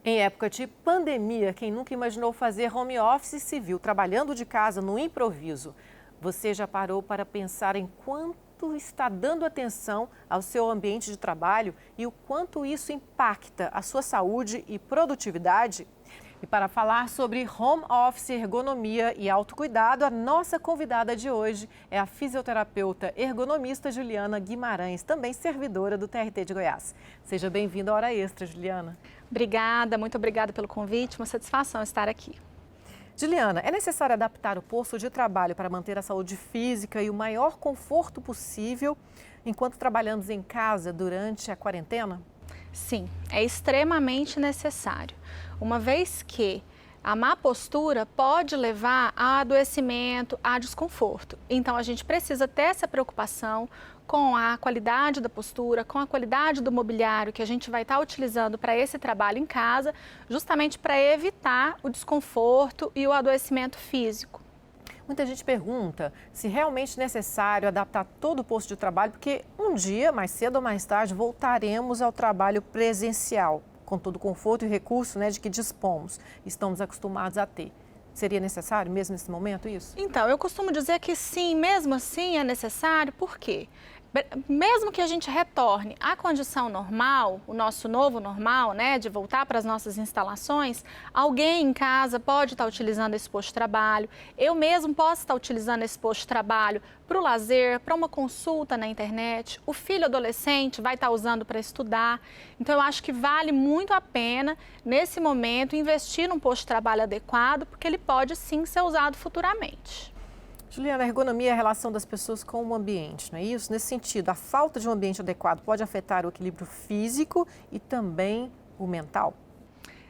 Em época de pandemia, quem nunca imaginou fazer home office se viu trabalhando de casa no improviso. Você já parou para pensar em quanto está dando atenção ao seu ambiente de trabalho e o quanto isso impacta a sua saúde e produtividade? E para falar sobre home office, ergonomia e autocuidado, a nossa convidada de hoje é a fisioterapeuta ergonomista Juliana Guimarães, também servidora do TRT de Goiás. Seja bem-vinda à Hora Extra, Juliana. Obrigada, muito obrigada pelo convite, uma satisfação estar aqui. Juliana, é necessário adaptar o posto de trabalho para manter a saúde física e o maior conforto possível enquanto trabalhamos em casa durante a quarentena? Sim, é extremamente necessário, uma vez que a má postura pode levar a adoecimento, a desconforto. Então, a gente precisa ter essa preocupação com a qualidade da postura, com a qualidade do mobiliário que a gente vai estar utilizando para esse trabalho em casa, justamente para evitar o desconforto e o adoecimento físico. Muita gente pergunta se realmente é necessário adaptar todo o posto de trabalho, porque um dia, mais cedo ou mais tarde, voltaremos ao trabalho presencial, com todo o conforto e recurso, de que dispomos, estamos acostumados a ter. Seria necessário mesmo nesse momento isso? Então, eu costumo dizer que sim, mesmo assim é necessário, por quê? Mesmo que a gente retorne à condição normal, o nosso novo normal, de voltar para as nossas instalações, alguém em casa pode estar utilizando esse posto de trabalho, eu mesmo posso estar utilizando esse posto de trabalho para o lazer, para uma consulta na internet, o filho adolescente vai estar usando para estudar. Então, eu acho que vale muito a pena, nesse momento, investir num posto de trabalho adequado, porque ele pode sim ser usado futuramente. Juliana, a ergonomia é a relação das pessoas com o ambiente, não é isso? Nesse sentido, a falta de um ambiente adequado pode afetar o equilíbrio físico e também o mental?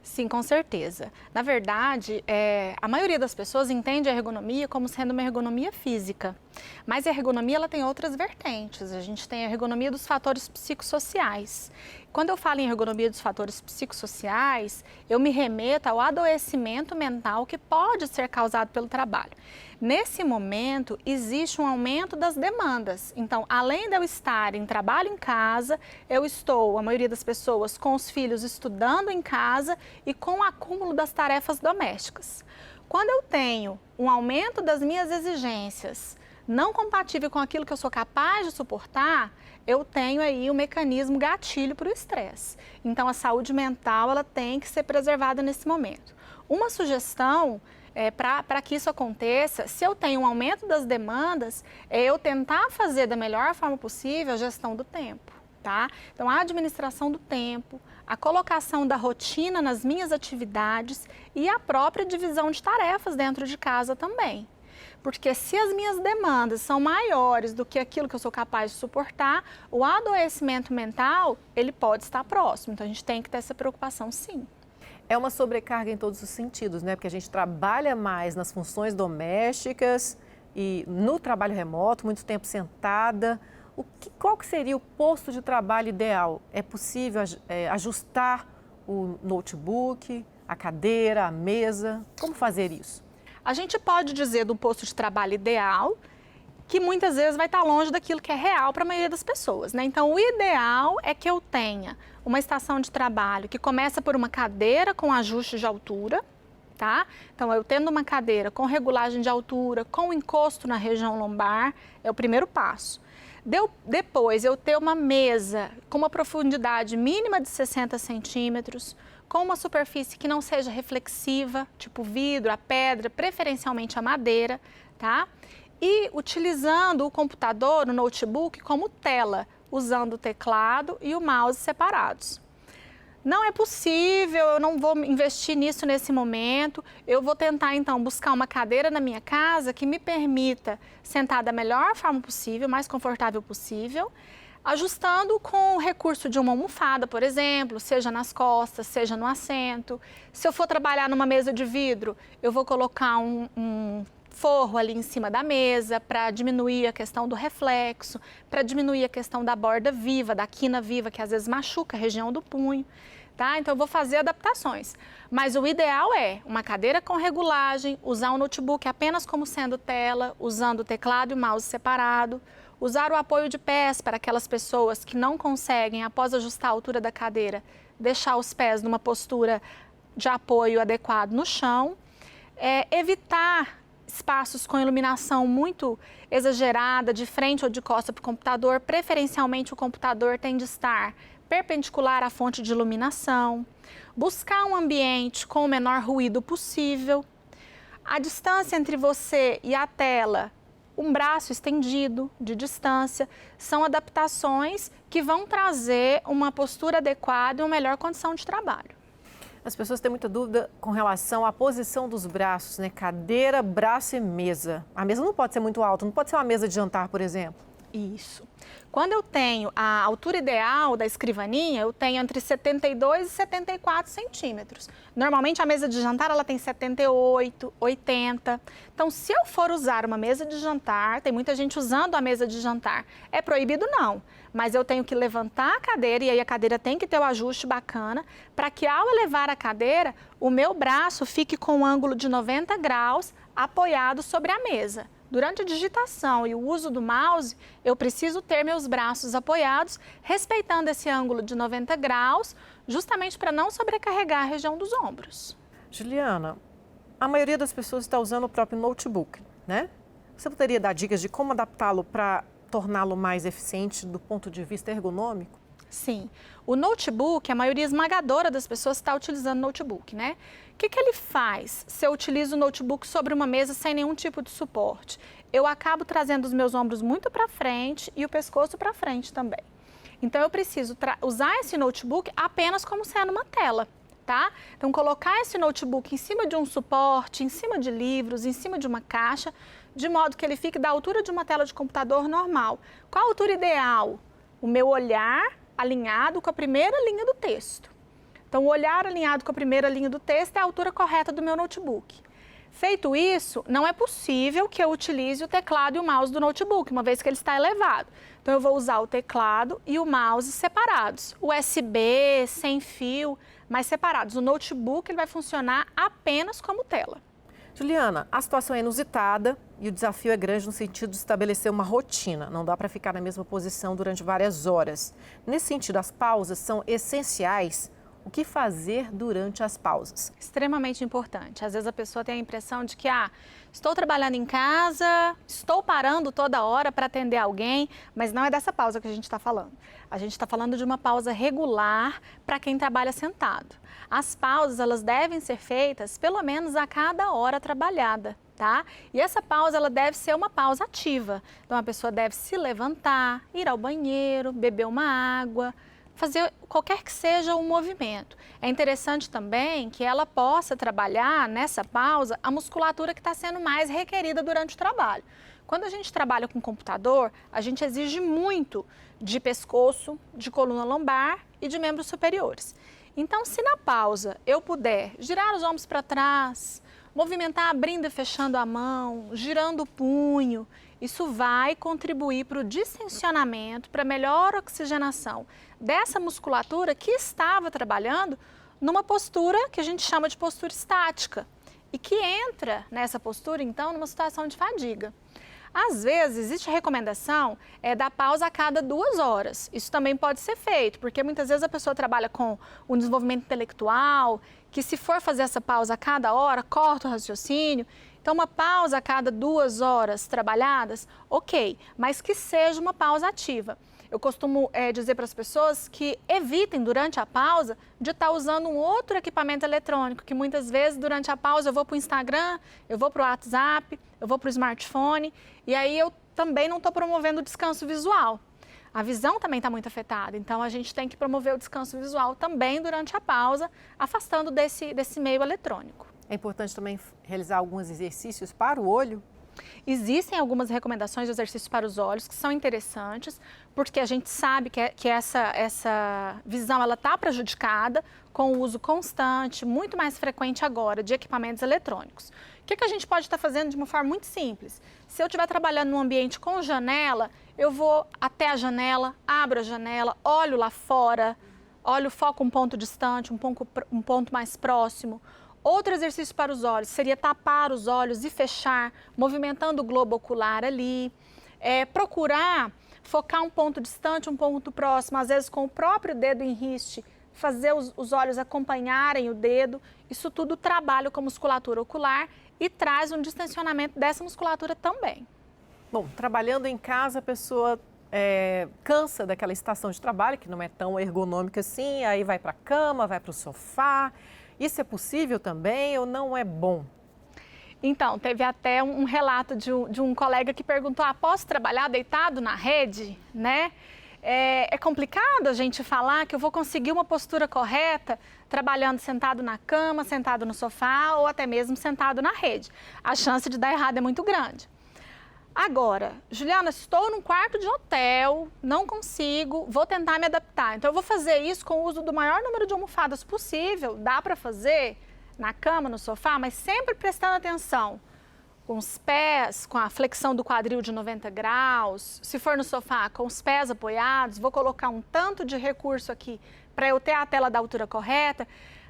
Sim, com certeza. Na verdade, a maioria das pessoas entende a ergonomia como sendo uma ergonomia física. Mas a ergonomia ela tem outras vertentes. A gente tem a ergonomia dos fatores psicossociais. Quando eu falo em ergonomia dos fatores psicossociais, eu me remeto ao adoecimento mental que pode ser causado pelo trabalho. Nesse momento, existe um aumento das demandas. Então, além de eu estar em trabalho em casa, eu estou, a maioria das pessoas, com os filhos estudando em casa e com o acúmulo das tarefas domésticas. Quando eu tenho um aumento das minhas exigências não compatível com aquilo que eu sou capaz de suportar, eu tenho aí um mecanismo gatilho para o estresse. Então, a saúde mental ela tem que ser preservada nesse momento. Uma sugestão para que isso aconteça, se eu tenho um aumento das demandas, é eu tentar fazer da melhor forma possível a gestão do tempo, tá? Então, a administração do tempo, a colocação da rotina nas minhas atividades e a própria divisão de tarefas dentro de casa também. Porque se as minhas demandas são maiores do que aquilo que eu sou capaz de suportar, o adoecimento mental, ele pode estar próximo. Então, a gente tem que ter essa preocupação, sim. É uma sobrecarga em todos os sentidos, Porque a gente trabalha mais nas funções domésticas e no trabalho remoto, muito tempo sentada. Qual que seria o posto de trabalho ideal? É possível ajustar o notebook, a cadeira, a mesa? Como fazer isso? A gente pode dizer do posto de trabalho ideal, que muitas vezes vai estar longe daquilo que é real para a maioria das pessoas, Então, o ideal é que eu tenha uma estação de trabalho que começa por uma cadeira com ajuste de altura, tá? Então, eu tendo uma cadeira com regulagem de altura, com encosto na região lombar, é o primeiro passo. Depois, eu ter uma mesa com uma profundidade mínima de 60 centímetros, com uma superfície que não seja reflexiva, tipo vidro, a pedra, preferencialmente a madeira, tá? E utilizando o computador, o notebook, como tela, usando o teclado e o mouse separados. Não é possível, eu não vou investir nisso nesse momento, eu vou tentar então buscar uma cadeira na minha casa que me permita sentar da melhor forma possível, mais confortável possível, ajustando com o recurso de uma almofada, por exemplo, seja nas costas, seja no assento. Se eu for trabalhar numa mesa de vidro, eu vou colocar um forro ali em cima da mesa para diminuir a questão do reflexo, para diminuir a questão da borda viva, da quina viva, que às vezes machuca a região do punho, tá? Então, eu vou fazer adaptações. Mas o ideal é uma cadeira com regulagem, usar um notebook apenas como sendo tela, usando o teclado e o mouse separado, usar o apoio de pés para aquelas pessoas que não conseguem, após ajustar a altura da cadeira, deixar os pés numa postura de apoio adequado no chão, evitar espaços com iluminação muito exagerada, de frente ou de costa para o computador. Preferencialmente, o computador tem de estar perpendicular à fonte de iluminação. Buscar um ambiente com o menor ruído possível. A distância entre você e a tela, um braço estendido de distância, são adaptações que vão trazer uma postura adequada e uma melhor condição de trabalho. As pessoas têm muita dúvida com relação à posição dos braços, né? Cadeira, braço e mesa. A mesa não pode ser muito alta, não pode ser uma mesa de jantar, por exemplo. Isso. Quando eu tenho a altura ideal da escrivaninha, eu tenho entre 72 e 74 centímetros. Normalmente a mesa de jantar ela tem 78, 80. Então, se eu for usar uma mesa de jantar, tem muita gente usando a mesa de jantar. É proibido não, mas eu tenho que levantar a cadeira e aí a cadeira tem que ter o ajuste bacana para que ao elevar a cadeira, o meu braço fique com um ângulo de 90 graus apoiado sobre a mesa. Durante a digitação e o uso do mouse, eu preciso ter meus braços apoiados, respeitando esse ângulo de 90 graus, justamente para não sobrecarregar a região dos ombros. Juliana, a maioria das pessoas está usando o próprio notebook, né? Você poderia dar dicas de como adaptá-lo para torná-lo mais eficiente do ponto de vista ergonômico? Sim. O notebook, a maioria esmagadora das pessoas está utilizando notebook, né? O que ele faz se eu utilizo o notebook sobre uma mesa sem nenhum tipo de suporte? Eu acabo trazendo os meus ombros muito para frente e o pescoço para frente também. Então, eu preciso usar esse notebook apenas como sendo uma tela, tá? Então, colocar esse notebook em cima de um suporte, em cima de livros, em cima de uma caixa, de modo que ele fique da altura de uma tela de computador normal. Qual a altura ideal? O meu olhar alinhado com a primeira linha do texto. Então, o olhar alinhado com a primeira linha do texto é a altura correta do meu notebook. Feito isso, não é possível que eu utilize o teclado e o mouse do notebook, uma vez que ele está elevado. Então, eu vou usar o teclado e o mouse separados. USB, sem fio, mas separados. O notebook ele vai funcionar apenas como tela. Juliana, a situação é inusitada e o desafio é grande no sentido de estabelecer uma rotina. Não dá para ficar na mesma posição durante várias horas. Nesse sentido, as pausas são essenciais. O que fazer durante as pausas? Extremamente importante. Às vezes a pessoa tem a impressão de que, estou trabalhando em casa, estou parando toda hora para atender alguém, mas não é dessa pausa que a gente está falando. A gente está falando de uma pausa regular para quem trabalha sentado. As pausas, elas devem ser feitas pelo menos a cada hora trabalhada, tá? E essa pausa, ela deve ser uma pausa ativa. Então, a pessoa deve se levantar, ir ao banheiro, beber uma água, fazer qualquer que seja o movimento. É interessante também que ela possa trabalhar nessa pausa a musculatura que está sendo mais requerida durante o trabalho. Quando a gente trabalha com computador, a gente exige muito de pescoço, de coluna lombar e de membros superiores. Então, se na pausa eu puder girar os ombros para trás, movimentar abrindo e fechando a mão, girando o punho, isso vai contribuir para o distensionamento, para a melhor oxigenação dessa musculatura que estava trabalhando numa postura que a gente chama de postura estática e que entra nessa postura, então, numa situação de fadiga. Às vezes, existe a recomendação da pausa a cada 2 horas. Isso também pode ser feito, porque muitas vezes a pessoa trabalha com um desenvolvimento intelectual, que se for fazer essa pausa a cada hora, corta o raciocínio. Então, uma pausa a cada 2 horas trabalhadas, ok, mas que seja uma pausa ativa. Eu costumo dizer para as pessoas que evitem, durante a pausa, de estar usando um outro equipamento eletrônico, que muitas vezes, durante a pausa, eu vou para o Instagram, eu vou para o WhatsApp, eu vou para o smartphone, e aí eu também não estou promovendo o descanso visual. A visão também está muito afetada, então a gente tem que promover o descanso visual também durante a pausa, afastando desse meio eletrônico. É importante também realizar alguns exercícios para o olho? Existem algumas recomendações de exercícios para os olhos que são interessantes, porque a gente sabe que essa visão está prejudicada com o uso constante, muito mais frequente agora, de equipamentos eletrônicos. O que a gente pode estar fazendo de uma forma muito simples? Se eu estiver trabalhando num ambiente com janela, eu vou até a janela, abro a janela, olho lá fora, olho, foco um ponto distante, um ponto mais próximo. Outro exercício para os olhos seria tapar os olhos e fechar, movimentando o globo ocular ali. Procurar focar um ponto distante, um ponto próximo, às vezes com o próprio dedo em riste, fazer os olhos acompanharem o dedo, isso tudo trabalha com a musculatura ocular e traz um distensionamento dessa musculatura também. Bom, trabalhando em casa, a pessoa cansa daquela estação de trabalho, que não é tão ergonômica assim, aí vai para a cama, vai para o sofá. Isso é possível também ou não é bom? Então, teve até um relato de um colega que perguntou, posso trabalhar deitado na rede, né? É complicado a gente falar que eu vou conseguir uma postura correta trabalhando sentado na cama, sentado no sofá ou até mesmo sentado na rede. A chance de dar errado é muito grande. Agora, Juliana, estou num quarto de hotel, não consigo, vou tentar me adaptar. Então, eu vou fazer isso com o uso do maior número de almofadas possível. Dá para fazer na cama, no sofá, mas sempre prestando atenção com os pés, com a flexão do quadril de 90 graus. Se for no sofá, com os pés apoiados, vou colocar um tanto de recurso aqui para eu ter a tela da altura correta.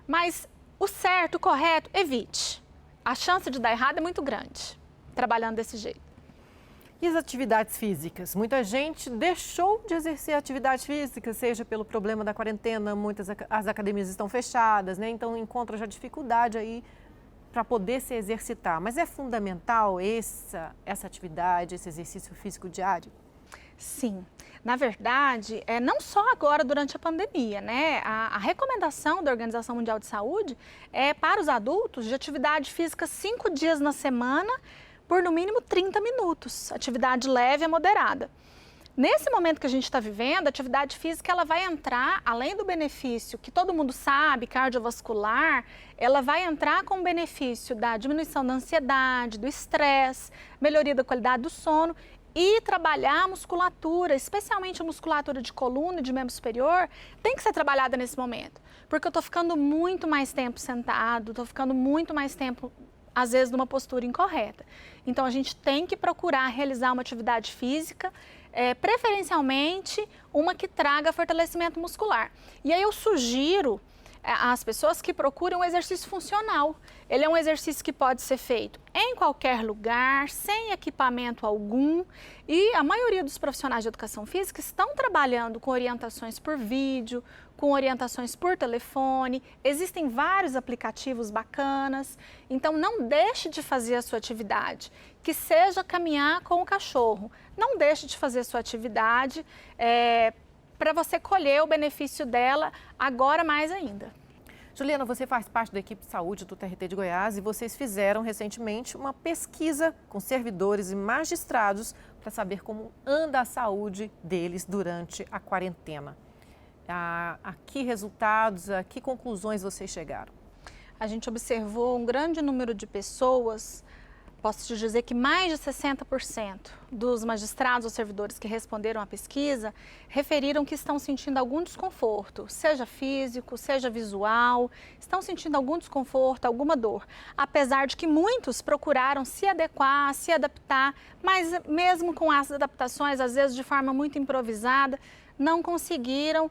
Mas o certo, o correto, evite. A chance de dar errado é muito grande, trabalhando desse jeito. E as atividades físicas? Muita gente deixou de exercer atividade física, seja pelo problema da quarentena, as academias estão fechadas, né? Então encontra já dificuldade aí para poder se exercitar. Mas é fundamental essa atividade, esse exercício físico diário? Sim. Na verdade, não só agora durante a pandemia, né? A recomendação da Organização Mundial de Saúde é para os adultos de atividade física 5 dias na semana, por no mínimo 30 minutos, atividade leve a moderada. Nesse momento que a gente está vivendo, a atividade física ela vai entrar, além do benefício que todo mundo sabe, cardiovascular, ela vai entrar com o benefício da diminuição da ansiedade, do estresse, melhoria da qualidade do sono e trabalhar a musculatura, especialmente a musculatura de coluna e de membro superior, tem que ser trabalhada nesse momento, porque eu estou ficando muito mais tempo sentado, estou ficando muito mais tempo às vezes numa postura incorreta. Então, a gente tem que procurar realizar uma atividade física, preferencialmente uma que traga fortalecimento muscular. E aí eu sugiro às pessoas que procuram um exercício funcional. Ele é um exercício que pode ser feito em qualquer lugar, sem equipamento algum. E a maioria dos profissionais de educação física estão trabalhando com orientações por vídeo, com orientações por telefone. Existem vários aplicativos bacanas. Então, não deixe de fazer a sua atividade, que seja caminhar com o cachorro. Não deixe de fazer a sua atividade para você colher o benefício dela agora mais ainda. Juliana, você faz parte da equipe de saúde do TRT de Goiás e vocês fizeram recentemente uma pesquisa com servidores e magistrados para saber como anda a saúde deles durante a quarentena. A que resultados, a que conclusões vocês chegaram? A gente observou um grande número de pessoas, posso te dizer que mais de 60% dos magistrados ou servidores que responderam à pesquisa referiram que estão sentindo algum desconforto, seja físico, seja visual, estão sentindo algum desconforto, alguma dor. Apesar de que muitos procuraram se adequar, se adaptar, mas mesmo com essas adaptações, às vezes de forma muito improvisada, não conseguiram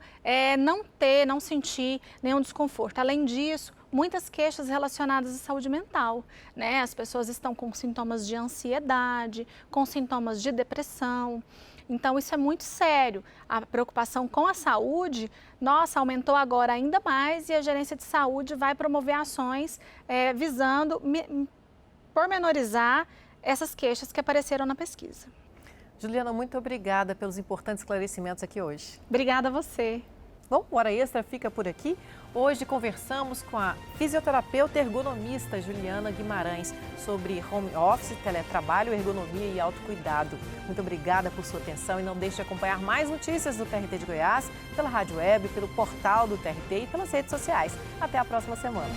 não sentir nenhum desconforto. Além disso, muitas queixas relacionadas à saúde mental, né? As pessoas estão com sintomas de ansiedade, com sintomas de depressão. Então, isso é muito sério. A preocupação com a saúde, nossa, aumentou agora ainda mais e a gerência de saúde vai promover ações visando pormenorizar essas queixas que apareceram na pesquisa. Juliana, muito obrigada pelos importantes esclarecimentos aqui hoje. Obrigada a você. Bom, o Hora Extra fica por aqui. Hoje conversamos com a fisioterapeuta ergonomista Juliana Guimarães sobre home office, teletrabalho, ergonomia e autocuidado. Muito obrigada por sua atenção e não deixe de acompanhar mais notícias do TRT de Goiás pela rádio web, pelo portal do TRT e pelas redes sociais. Até a próxima semana.